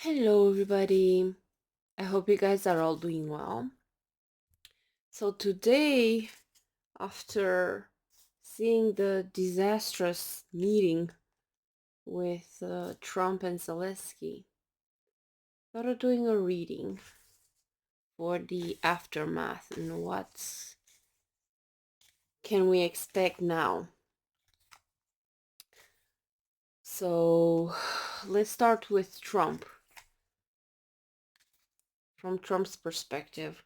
Hello, everybody. I hope you guys are all doing well. So, today, after seeing the disastrous meeting with Trump and Zelensky, thought of doing a reading for the aftermath and what can we expect now. So, let's start with Trump. From Trump's perspective,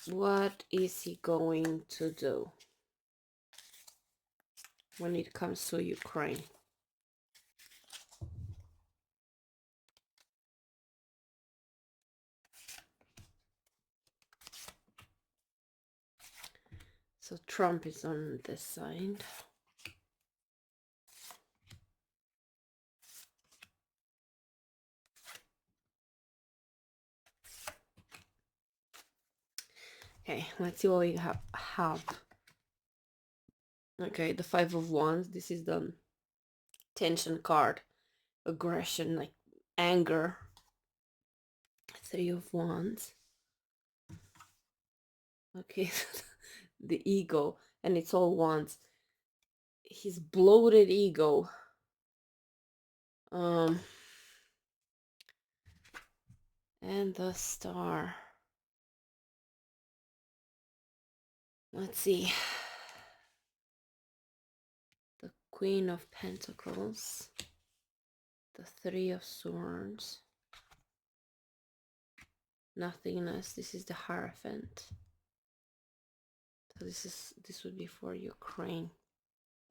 what is he going to do when it comes to Ukraine? So Trump is on this side. Okay, let's see what we have. Okay, the Five of Wands. This is the tension card. Aggression, like anger. Three of Wands. Okay, the ego. And it's all wands. His bloated ego. And the Star. Let's see. The Queen of Pentacles. The Three of Swords. Nothingness. This is the Hierophant. So this would be for Ukraine.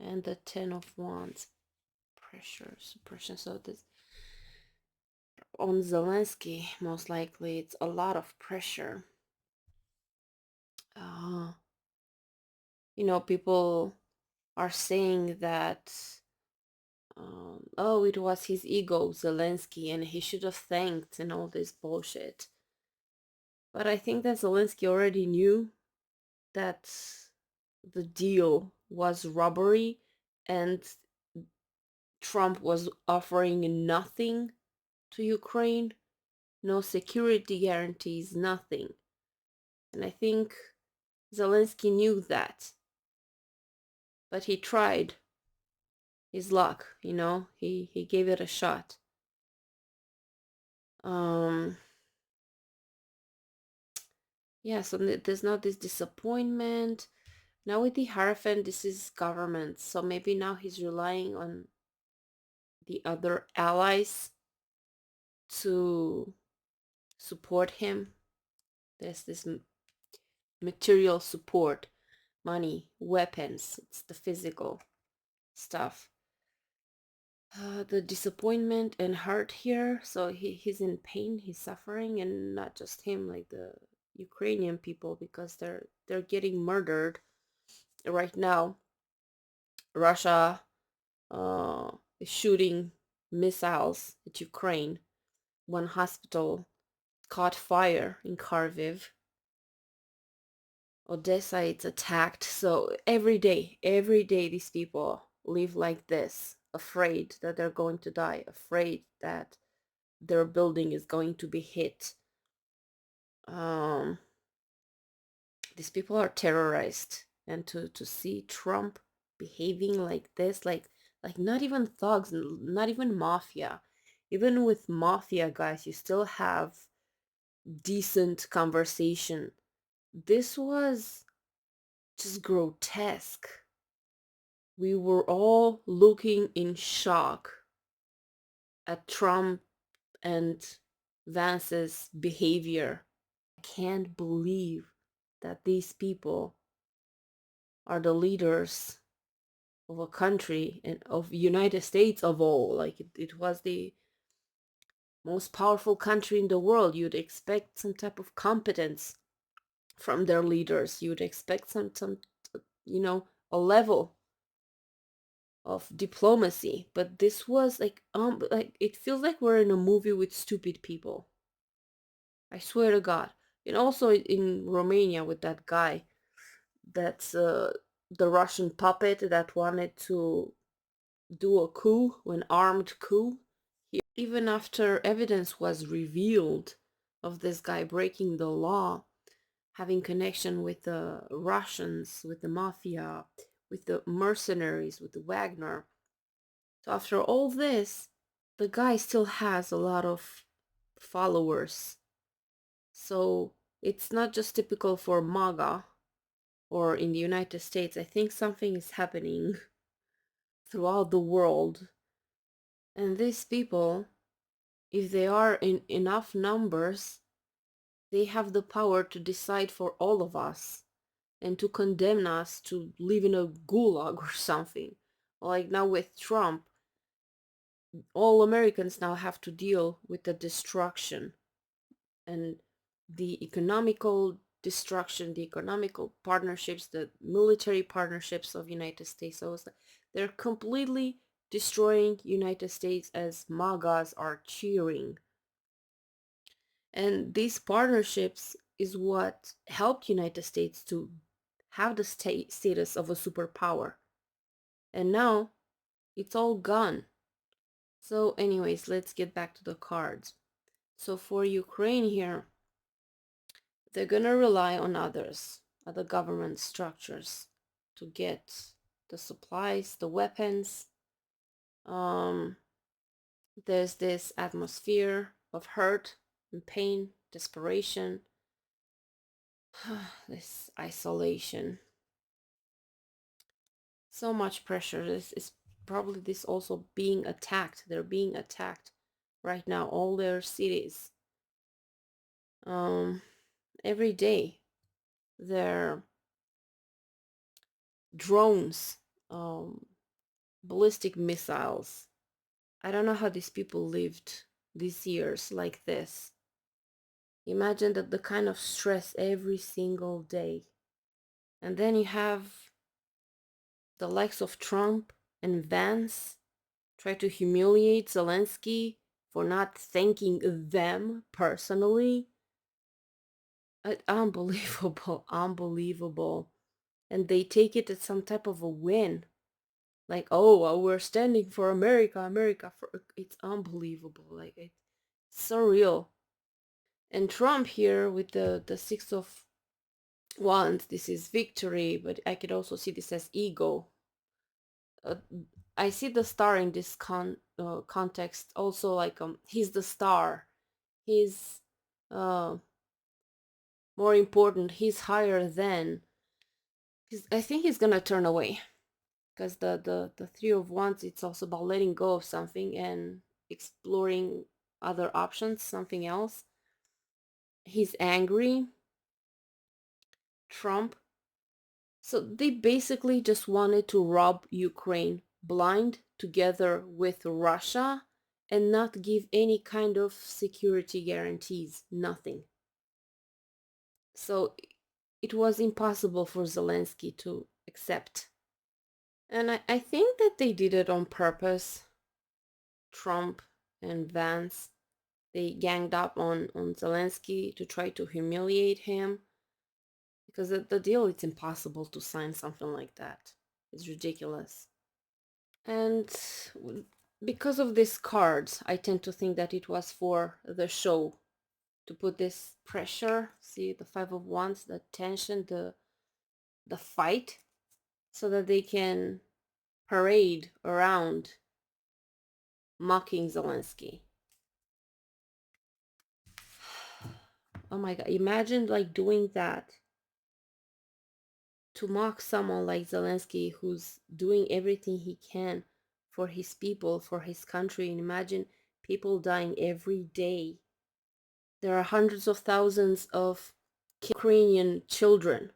And the Ten of Wands. Pressure, suppression. So this on Zelensky, most likely it's a lot of pressure. People are saying that oh, it was his ego, Zelensky, and he should have thanked and all this bullshit. But I think that Zelensky already knew that the deal was robbery and Trump was offering nothing to Ukraine, no security guarantees, nothing. And I think Zelensky knew that. But he tried his luck, he gave it a shot. Yeah, so there's not this disappointment. Now with the Hierophant, this is government. So maybe now he's relying on the other allies to support him. There's this material support, money, weapons. It's the physical stuff. The disappointment and hurt here. So he's in pain, he's suffering, and not just him, like the Ukrainian people, because they're getting murdered right now. Russia is shooting missiles at Ukraine. One hospital caught fire in Kharkiv. Odessa, it's attacked. So every day these people live like this, afraid that they're going to die, afraid that their building is going to be hit. These people are terrorized, and to see Trump behaving like this, like not even thugs, not even mafia. Even with mafia guys, you still have decent conversation. This was just grotesque. We were all looking in shock at Trump and Vance's behavior. I can't believe that these people are the leaders of a country and of United States of all. Like it was the most powerful country in the world. You'd expect some type of competence from their leaders. You'd expect some a level of diplomacy. But this was like it feels like we're in a movie with stupid people. I swear to God. And also in Romania with that guy that's the Russian puppet that wanted to do a coup, an armed coup. Even after evidence was revealed of this guy breaking the law, having connection with the Russians, with the mafia, with the mercenaries, with the Wagner. So after all this, the guy still has a lot of followers. So it's not just typical for MAGA or in the United States. I think something is happening throughout the world. And these people, if they are in enough numbers, they have the power to decide for all of us and to condemn us to live in a gulag or something. Like now with Trump, all Americans now have to deal with the destruction and the economical destruction, the economical partnerships, the military partnerships of United States. So they're completely destroying United States as MAGAs are cheering. And these partnerships is what helped United States to have the status of a superpower. And now it's all gone. So anyways, let's get back to the cards. So for Ukraine here, they're gonna rely on others, other government structures to get the supplies, the weapons. Um, there's this atmosphere of hurt and pain, desperation, this isolation. So much pressure. This is probably this also being attacked. They're being attacked right now, all their cities. Every day, their drones, ballistic missiles. I don't know how these people lived these years like this. Imagine that the kind of stress every single day. And then you have the likes of Trump and Vance try to humiliate Zelensky for not thanking them personally. Unbelievable, unbelievable. And they take it as some type of a win. Like, oh, well, we're standing for America, America. It's unbelievable. Like, it's surreal. And Trump here with the Six of Wands, this is victory, but I could also see this as ego. Uh, I see the star in this context also like he's the star. He's uh more important. He's higher than. I think he's gonna turn away because the Three of Wands, it's also about letting go of something and exploring other options, something else. He's angry. Trump. So they basically just wanted to rob Ukraine blind together with Russia and not give any kind of security guarantees, nothing. So it was impossible for Zelensky to accept. And I think that they did it on purpose. Trump and Vance, they ganged up on Zelensky to try to humiliate him. Because the deal, it's impossible to sign something like that. It's ridiculous. And because of these cards, I tend to think that it was for the show to put this pressure. See the Five of Wands, the tension, the fight, so that they can parade around mocking Zelensky. Oh my God! Imagine like doing that to mock someone like Zelensky, who's doing everything he can for his people, for his country. And imagine people dying every day. There are hundreds of thousands of Ukrainian children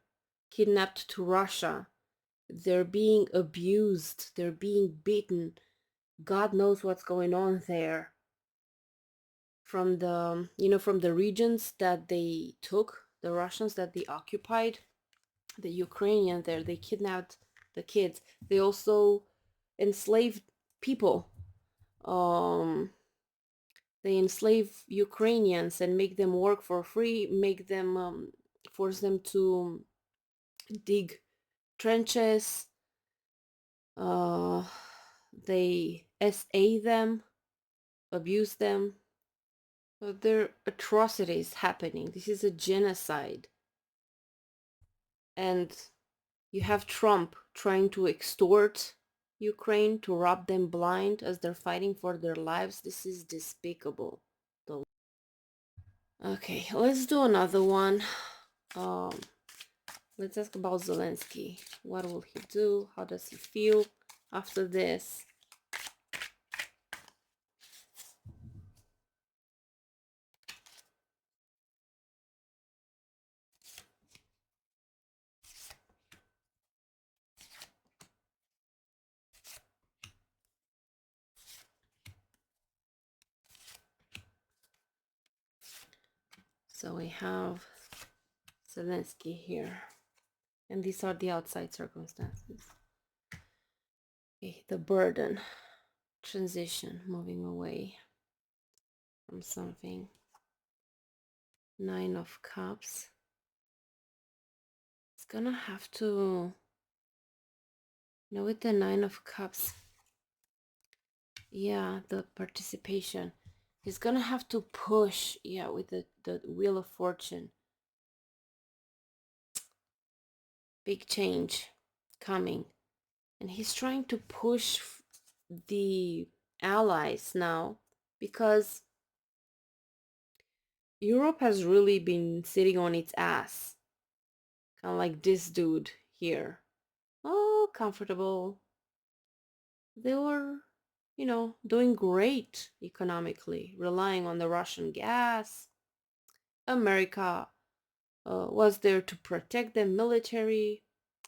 kidnapped to Russia. They're being abused. They're being beaten. God knows what's going on there. From from the regions that they took, the Russians that they occupied, the Ukrainian there, they kidnapped the kids. They also enslaved people. Um, they enslave Ukrainians and make them work for free, make them force them to dig trenches. Uh, they SA them, abuse them. But there are atrocities happening. This is a genocide. And you have Trump trying to extort Ukraine, to rob them blind as they're fighting for their lives. This is despicable. Okay, let's do another one. Um, let's ask about Zelensky. What will he do? How does he feel after this? So we have Zelensky here. And these are the outside circumstances. Okay, the burden, transition, moving away from something. Nine of Cups. It's gonna have to, with the Nine of Cups, yeah, the participation. He's gonna have to push, yeah, with the Wheel of Fortune. Big change coming. And he's trying to push the allies now because Europe has really been sitting on its ass. Kind of like this dude here. Oh, comfortable. They were, doing great economically, relying on the Russian gas. America was there to protect them, military.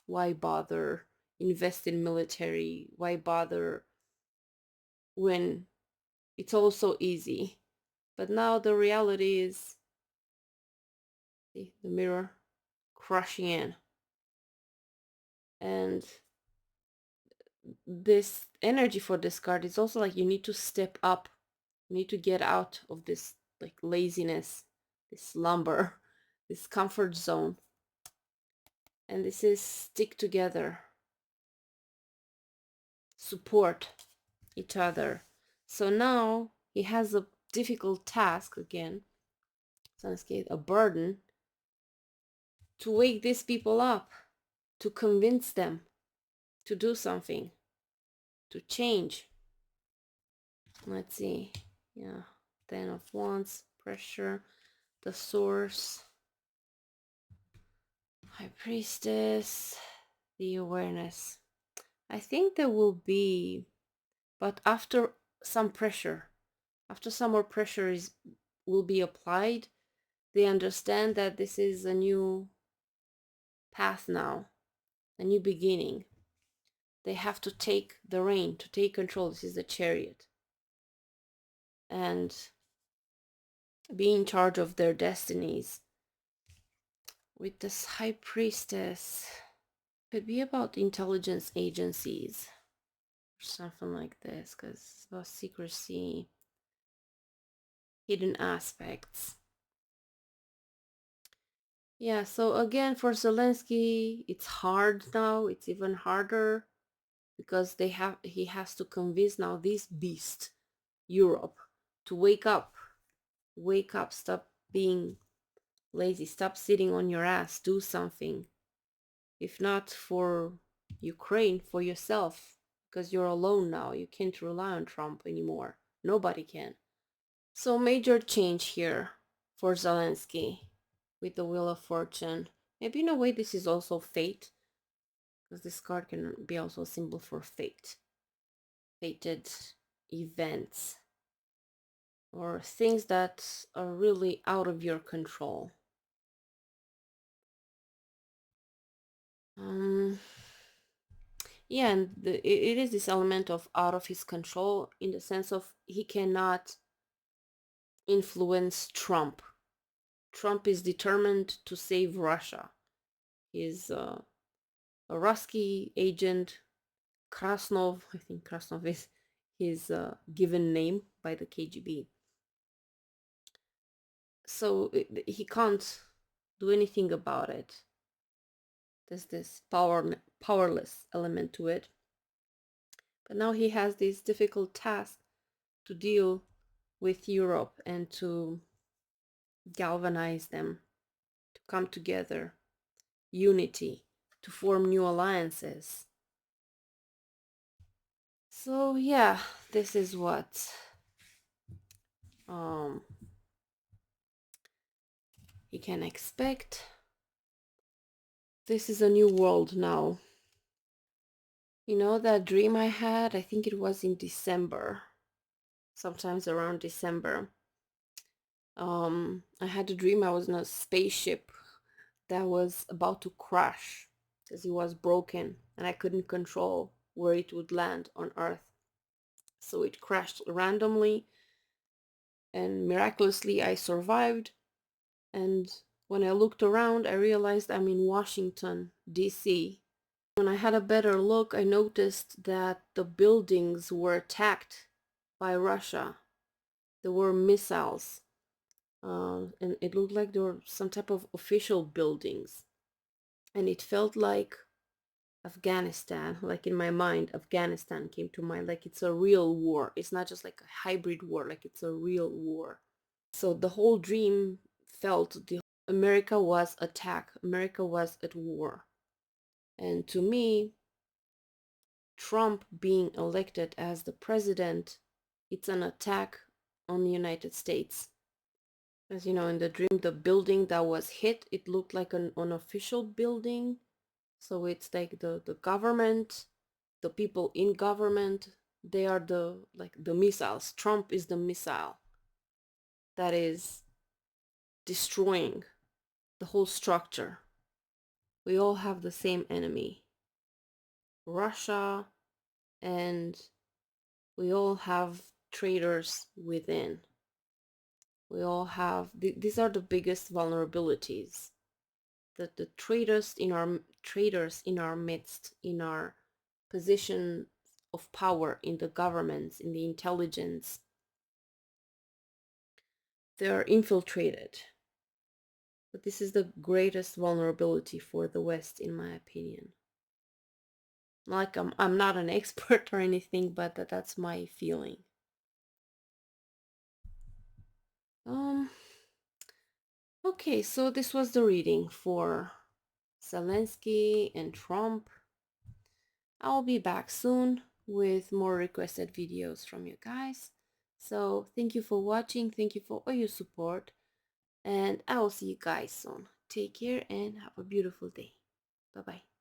Why bother invest in military? Why bother when it's all so easy? But now the reality is, see, the mirror crushing in. And this energy for this card is also like you need to step up. You need to get out of this like laziness, this slumber, this comfort zone. And this is stick together, support each other. So now he has a difficult task again, Zelenskyy, a burden, to wake these people up, to convince them to do something, to change. Let's see. Yeah, 10 of Wands, pressure, the source, High Priestess, the awareness. I think there will be, but after some pressure, after some more pressure will be applied, they understand that this is a new path now, a new beginning. They have to take the reign, to take control. This is the Chariot. And be in charge of their destinies. With this High Priestess, could be about intelligence agencies or something like this, because it's about secrecy, hidden aspects. Yeah, so again, for Zelensky, it's hard now. It's even harder because he has to convince now this beast, Europe, to wake up. Wake up, stop being lazy, stop sitting on your ass, do something. If not for Ukraine, for yourself, because you're alone now. You can't rely on Trump anymore. Nobody can. So major change here for Zelensky with the Wheel of Fortune. Maybe in a way this is also fate, because this card can be also a symbol for fate. Fated events or things that are really out of your control. Yeah, and it is this element of out of his control in the sense of he cannot influence Trump. Trump is determined to save Russia. He's a Rusky agent, Krasnov. I think Krasnov is his given name by the KGB. So he can't do anything about it. There's this powerless element to it. But now he has this difficult task to deal with Europe and to galvanize them to come together, unity, to form new alliances. So yeah, this is what um, you can expect. This is a new world now. You know that dream I had? I think it was in December, sometimes around December. I had a dream I was in a spaceship that was about to crash because it was broken and I couldn't control where it would land on Earth. So it crashed randomly and miraculously I survived. And when I looked around, I realized I'm in Washington, D.C. When I had a better look, I noticed that the buildings were attacked by Russia. There were missiles, and it looked like there were some type of official buildings. And it felt like Afghanistan, like in my mind, Afghanistan came to mind, like it's a real war. It's not just like a hybrid war, like it's a real war. So the whole dream felt the America was attacked, America was at war. And to me, Trump being elected as the president, it's an attack on the United States. As you know, in the dream, the building that was hit, it looked like an unofficial building. So it's like the government, the people in government, they are the missiles. Trump is the missile that is destroying the whole structure. We all have the same enemy, Russia, and we all have traitors within. We all have these are the biggest vulnerabilities. The traitors in our midst, in our position of power, in the governments, in the intelligence, they are infiltrated. But this is the greatest vulnerability for the West, in my opinion. Like I'm not an expert or anything, but that's my feeling. Um, okay, so this was the reading for Zelensky and Trump. I'll be back soon with more requested videos from you guys. So thank you for watching, thank you for all your support, and I will see you guys soon. Take care and have a beautiful day. Bye bye.